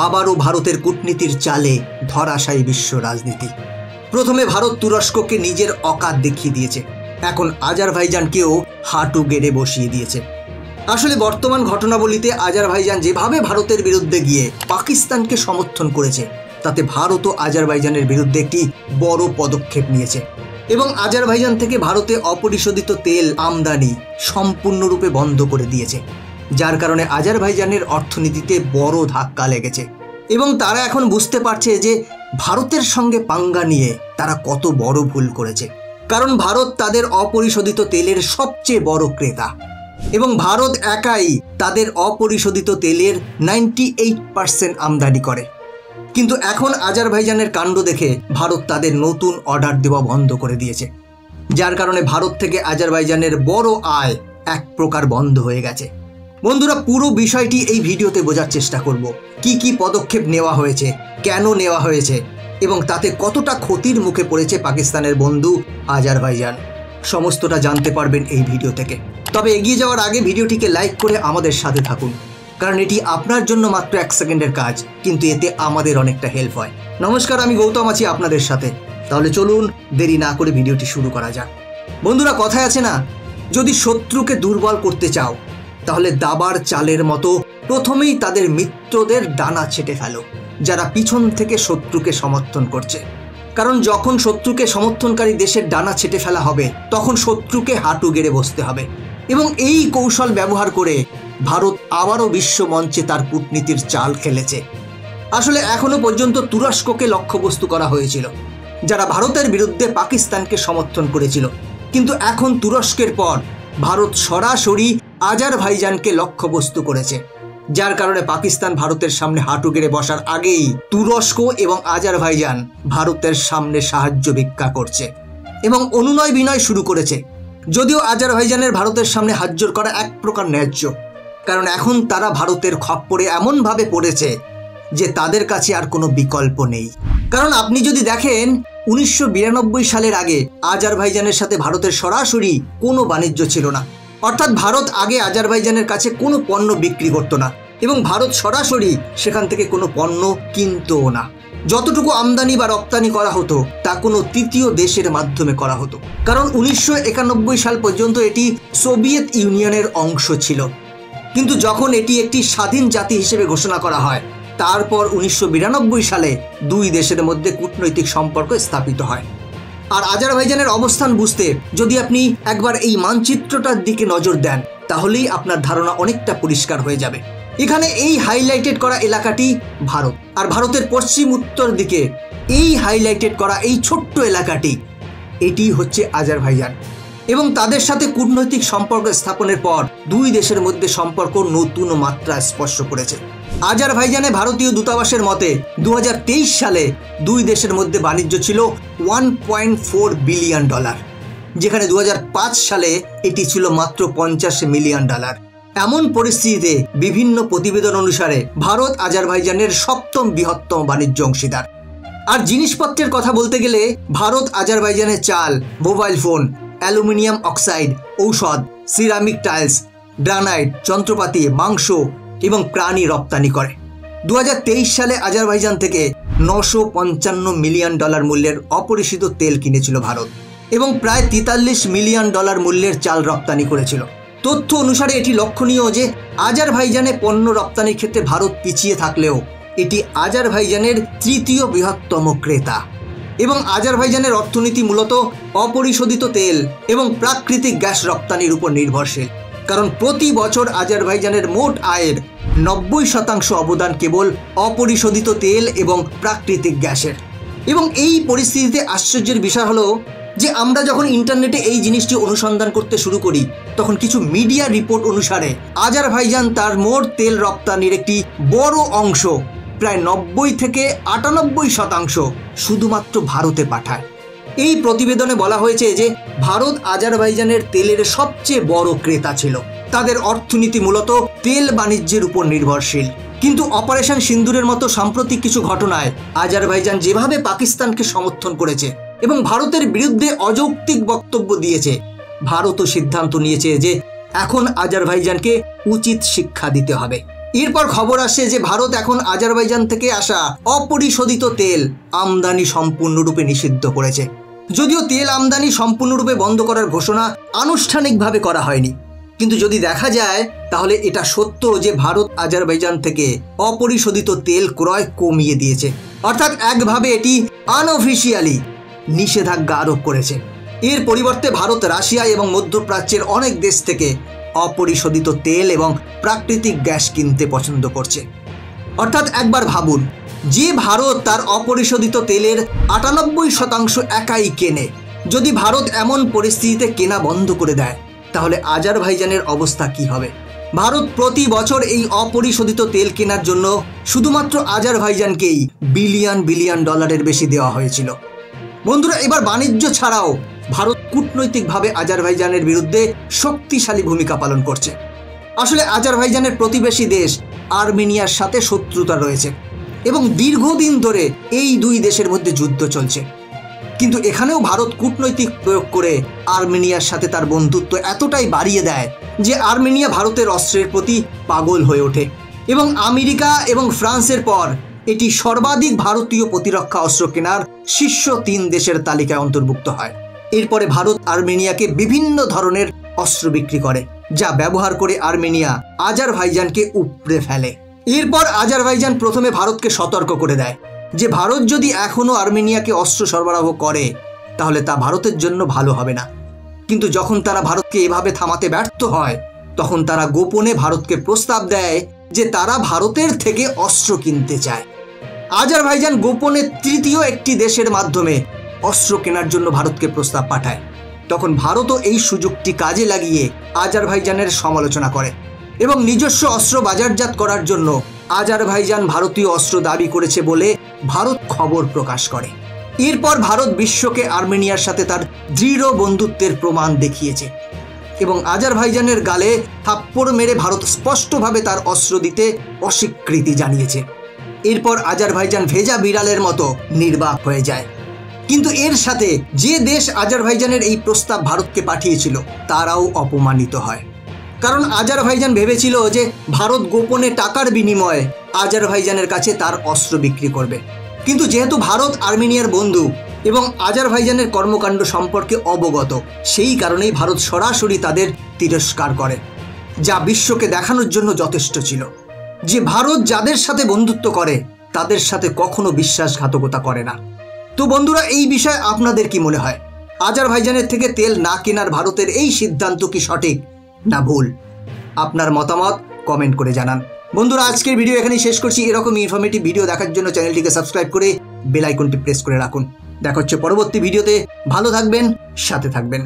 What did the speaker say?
আবারও ভারতের কূটনীতির চালে ধরাশায়ী বিশ্ব রাজনীতি। প্রথমে ভারত তুরস্ককে নিজের অকাত দেখিয়ে দিয়েছে, এখন আজারবাইজানকেও হাঁটু গেড়ে বসিয়ে দিয়েছে। আসলে বর্তমান ঘটনাবলিতে আজারবাইজান যেভাবে ভারতের বিরুদ্ধে গিয়ে পাকিস্তানকে সমর্থন করেছে, তাতে ভারতও আজারবাইজানের বিরুদ্ধে একটি বড় পদক্ষেপ নিয়েছে এবং আজারবাইজান থেকে ভারতে অপরিশোধিত তেল আমদানি সম্পূর্ণরূপে বন্ধ করে দিয়েছে, যার কারণে আজারবাইজানের অর্থনীতিতে বড় ধাক্কা লেগেছে এবং তারা এখন বুঝতে পারছে যে ভারতের সঙ্গে পাঙ্গা নিয়ে তারা কত বড় ভুল করেছে। কারণ ভারত তাদের অপরিশোধিত তেলের সবচেয়ে বড় ক্রেতা এবং ভারত একাই তাদের অপরিশোধিত তেলের 98% আমদানি করে। কিন্তু এখন আজারবাইজানের কাণ্ড দেখে ভারত তাদের নতুন অর্ডার দেওয়া বন্ধ করে দিয়েছে, যার কারণে ভারত থেকে আজারবাইজানের বড় আয় এক প্রকার বন্ধ হয়ে গেছে। বন্ধুরা, পুরো বিষয়টি এই ভিডিওতে বোঝার চেষ্টা করব। কি কি পদক্ষেপ নেওয়া হয়েছে, কেন নেওয়া হয়েছে এবং তাতে কতটা ক্ষতির মুখে পড়েছে পাকিস্তানের বন্ধু আজারবাইজান, সমস্তটা জানতে পারবেন এই ভিডিও থেকে। তবে এগিয়ে যাওয়ার আগে ভিডিওটিকে লাইক করে আমাদের সাথে থাকুন, কারণ এটি আপনার জন্য মাত্র 1 সেকেন্ডের কাজ, কিন্তু এতে আমাদের অনেকটা হেল্প হয়। নমস্কার, আমি গৌতম আছি আপনাদের সাথে। তাহলে চলুন দেরি না করে ভিডিওটি শুরু করা যাক। বন্ধুরা, কথায় আছে না, যদি শত্রুকে দুর্বল করতে চাও তাহলে দাবার চালের মতো প্রথমেই তাদের মিত্রদের ডানা ছেটে ফেলো, যারা পিছন থেকে শত্রুকে সমর্থন করছে। কারণ যখন শত্রুকে সমর্থনকারী দেশের ডানা ছেটে ফেলা হবে, তখন শত্রুকে হাঁটু গেড়ে বসতে হবে। এবং এই কৌশল ব্যবহার করে ভারত আবারও বিশ্ব মঞ্চে তার কূটনীতির চাল খেলেছে। আসলে এখনো পর্যন্ত তুরস্ককে লক্ষ্যবস্তু করা হয়েছিল, যারা ভারতের বিরুদ্ধে পাকিস্তানকে সমর্থন করেছিল। কিন্তু এখন তুরস্কের পর ভারত সরাসরি আজারবাইজানকে লক্ষ্যবস্তু করেছে, যার কারণে পাকিস্তান ভারতের সামনে হাঁটু গেড়ে বসার আগেই তুরস্ক এবং আজারবাইজান ভারতের সামনে সাহায্য ভিক্ষা করছে এবং অনুনয় বিনয় শুরু করেছে। যদিও আজারবাইজানের ভারতের সামনে হাত জোড় করা এক প্রকার ন্যায্য, কারণ এখন তারা ভারতের খপ্পরে এমনভাবে পড়েছে যে তাদের কাছে আর কোনো বিকল্প নেই। কারণ আপনি যদি দেখেন 1992 সালের আগে আজারবাইজানের সাথে ভারতের সরাসরি কোনো বাণিজ্য ছিল না, অর্থাৎ ভারত আগে আজারবাইজানের কাছে কোনো পণ্য বিক্রি করতো না এবং ভারত সরাসরি সেখান থেকে কোনো পণ্য কিনতও না। যতটুকু আমদানি বা রপ্তানি করা হতো তা কোনো তৃতীয় দেশের মাধ্যমে করা হতো, কারণ 1991 সাল পর্যন্ত এটি সোভিয়েত ইউনিয়নের অংশ ছিল। কিন্তু যখন এটি একটি স্বাধীন জাতি হিসেবে ঘোষণা করা হয়, তারপর 1992 সালে দুই দেশের মধ্যে কূটনৈতিক সম্পর্ক স্থাপিত হয়। আর আজারবাইজানের অবস্থান বুঝতে যদি আপনি একবার এই মানচিত্রটার দিকে নজর দেন, তাহলেই আপনার ধারণা অনেকটা পরিষ্কার হয়ে যাবে। এখানে এই হাইলাইটেড করা এলাকাটি ভারত, আর ভারতের পশ্চিম উত্তর দিকে এই হাইলাইটেড করা এই ছোট্ট এলাকাটি, এটি হচ্ছে আজারবাইজান। এবং তাদের সাথে কূটনৈতিক সম্পর্ক স্থাপনের পর দুই দেশের মধ্যে সম্পর্ক নতুন মাত্রা স্পর্শ করেছে। আজারবাইজানে ভারতীয় দূতাবাসের মতে 2023 সালে দুই দেশের মধ্যে বাণিজ্য ছিল $1.4 বিলিয়ন, যেখানে 2005 সালে এটি ছিল মাত্র $50 মিলিয়ন। এমন পরিস্থিতিতে বিভিন্ন প্রতিবেদন অনুসারে ভারত আজারবাইজানের 7ম বৃহত্তম বাণিজ্য অংশীদার। আর জিনিসপত্রের কথা বলতে গেলে ভারত আজারবাইজানের চাল, মোবাইল ফোন, অ্যালুমিনিয়াম অক্সাইড, ঔষধ, সিরামিক টাইলস, গ্রানাইট, যন্ত্রপাতি, মাংস এবং প্রাণী রপ্তানি করে। 2023 সালে আজারবাইজান থেকে $955 মিলিয়ন মূল্যের অপরিশোধিত তেল কিনেছিল ভারত এবং প্রায় $43 মিলিয়ন মূল্যের চাল রপ্তানি করেছিল। তথ্য অনুসারে এটি লক্ষণীয় যে আজারবাইজানে পণ্য রপ্তানির ক্ষেত্রে ভারত পিছিয়ে থাকলেও এটি আজারবাইজানের 3য় বৃহত্তম ক্রেতা এবং আজারবাইজানের অর্থনীতি মূলত অপরিশোধিত তেল এবং প্রাকৃতিক গ্যাস রপ্তানির উপর নির্ভরশীল। কারণ প্রতি বছর আজারবাইজানের মোট আয়ের 90% অবদান কেবল অপরিশোধিত তেল এবং প্রাকৃতিক গ্যাসের। এবং এই পরিস্থিতিতে আশ্চর্যের বিষয় হলো যে আমরা যখন ইন্টারনেটে এই জিনিসটি অনুসন্ধান করতে শুরু করি, তখন কিছু মিডিয়া রিপোর্ট অনুসারে আজারবাইজান তার মোট তেল রপ্তানির একটি বড় অংশ, প্রায় 90 থেকে 98% শুধুমাত্র ভারতে পাঠায়। এই প্রতিবেদনে বলা হয়েছে যে ভারত আজারবাইজানের তেলের সবচেয়ে বড় ক্রেতা ছিল। তাদের অর্থনীতি মূলত তেল বাণিজ্যের উপর নির্ভরশীল। কিন্তু অপারেশন সিন্দুরের মতো সাম্প্রতিক কিছু ঘটনায় আজারবাইজান যেভাবে পাকিস্তানকে সমর্থন করেছে এবং ভারতের বিরুদ্ধে অযৌক্তিক বক্তব্য দিয়েছে, ভারতও সিদ্ধান্ত নিয়েছে যে এখন আজারবাইজানকে উচিত শিক্ষা দিতে হবে। এরপর খবর আসে যে ভারত এখন আজারবাইজান থেকে আসা অপরিশোধিত তেল আমদানি সম্পূর্ণরূপে নিষিদ্ধ করেছে। যদিও তেল আমদানি সম্পূর্ণরূপে বন্ধ করার ঘোষণা আনুষ্ঠানিকভাবে করা হয়নি, কিন্তু যদি দেখা যায় তাহলে এটা সত্য যে ভারত আজারবাইজান থেকে অপরিশোধিত তেল ক্রয় কমিয়ে দিয়েছে, অর্থাৎ একভাবে এটি আনঅফিসিয়ালি নিষেধাজ্ঞা আরোপ করেছে। এর পরিবর্তে ভারত রাশিয়া এবং মধ্যপ্রাচ্যের অনেক দেশ থেকে অপরিশোধিত তেল এবং প্রাকৃতিক গ্যাস কিনতে পছন্দ করছে। অর্থাৎ একবার ভাবুন, যে ভারত তার অপরিশোধিত তেলের 98% একাই কেনে, যদি ভারত এমন পরিস্থিতিতে কেনা বন্ধ করে দেয় তাহলে আজারবাইজানের অবস্থা কি হবে? ভারত প্রতি বছর এই অপরিশোধিত তেল কেনার জন্য শুধুমাত্র আজারবাইজানকেই বিলিয়ন বিলিয়ন ডলারের বেশি দেওয়া হয়েছিল। বন্ধুরা, এবার বাণিজ্য ছাড়াও ভারত কূটনৈতিকভাবে আজারবাইজানের বিরুদ্ধে শক্তিশালী ভূমিকা পালন করছে। আসলে আজারবাইজানের প্রতিবেশী দেশ আর্মেনিয়ার সাথে শত্রুতা রয়েছে এবং দীর্ঘদিন ধরে এই দুই দেশের মধ্যে যুদ্ধ চলছে। কিন্তু এখানেও ভারত কূটনৈতিক প্রয়োগ করে আর্মেনিয়ার সাথে তার বন্ধুত্ব এতটাই বাড়িয়ে দেয় যে আর্মেনিয়া ভারতের অস্ত্রের প্রতি পাগল হয়ে ওঠে এবং আমেরিকা এবং ফ্রান্সের পর এটি সর্বাধিক ভারতীয় প্রতিরক্ষা অস্ত্র কেনার শীর্ষ 3 দেশের তালিকায় অন্তর্ভুক্ত হয়। এরপরে ভারত আর্মেনিয়াকে বিভিন্ন ধরনের অস্ত্র বিক্রি করে, যা ব্যবহার করে আর্মেনিয়া আজারবাইজানকে উপড়ে ফেলে। এরপর আজারবাইজান প্রথমে ভারতকে সতর্ক করে দেয় যে ভারত যদি এখনও আর্মেনিয়াকে অস্ত্র সরবরাহ করে তাহলে তা ভারতের জন্য ভালো হবে না। কিন্তু যখন তারা ভারতকে এভাবে থামাতে ব্যর্থ হয় তখন তারা গোপনে ভারতকে প্রস্তাব দেয় যে তারা ভারতের থেকে অস্ত্র কিনতে চায়। আজারবাইজান গোপনে তৃতীয় একটি দেশের মাধ্যমে অস্ত্র কেনার জন্য ভারতকে প্রস্তাব পাঠায়। তখন ভারতও এই সুযোগটি কাজে লাগিয়ে আজারবাইজানের সমালোচনা করে এবং নিজস্ব অস্ত্র বাজারজাত করার জন্য আজারবাইজান ভারতীয় অস্ত্র দাবি করেছে বলে ভারত খবর প্রকাশ করে। এরপর ভারত বিশ্বকে আর্মেনিয়ার সাথে তার দৃঢ় বন্ধুত্বের প্রমাণ দেখিয়েছে এবং আজারবাইজানের গালে থাপ্পড় মেরে ভারত স্পষ্টভাবে তার অস্ত্র দিতে অস্বীকৃতি জানিয়েছে। এরপর আজারবাইজান ভেজা বিড়ালের মতো নির্বাক হয়ে যায়। কিন্তু এর সাথে যে দেশ আজারবাইজানের এই প্রস্তাব ভারতকে পাঠিয়েছিল তারাও অপমানিত হয়, কারণ আজারবাইজান ভেবেছিল যে ভারত গোপনে টাকার বিনিময়ে আজারবাইজানের কাছে তার অস্ত্র বিক্রি করবে। কিন্তু যেহেতু ভারত আর্মেনিয়ার বন্ধু এবং আজারবাইজানের কর্মকাণ্ড সম্পর্কে অবগত, সেই কারণেই ভারত সরাসরি তাদের তিরস্কার করে, যা বিশ্বকে দেখানোর জন্য যথেষ্ট ছিল যে ভারত যাদের সাথে বন্ধুত্ব করে তাদের সাথে কখনো বিশ্বাসঘাতকতা করে না। তো বন্ধুরা, এই বিষয়ে আপনাদের কি মনে হয়? আজারবাইজানের থেকে তেল না কেনার ভারতের এই সিদ্ধান্ত কি সঠিক না ভুল? আপনার মতামত কমেন্ট করে জানান। বন্ধুরা, আজকের ভিডিও এখানেই শেষ করছি। এরকম ইনফরমেটিভ ভিডিও দেখার জন্য চ্যানেলটিকে সাবস্ক্রাইব করে বেল আইকনটি প্রেস করে রাখুন। দেখা হচ্ছে পরবর্তী ভিডিওতে। ভালো থাকবেন, সাথে থাকবেন।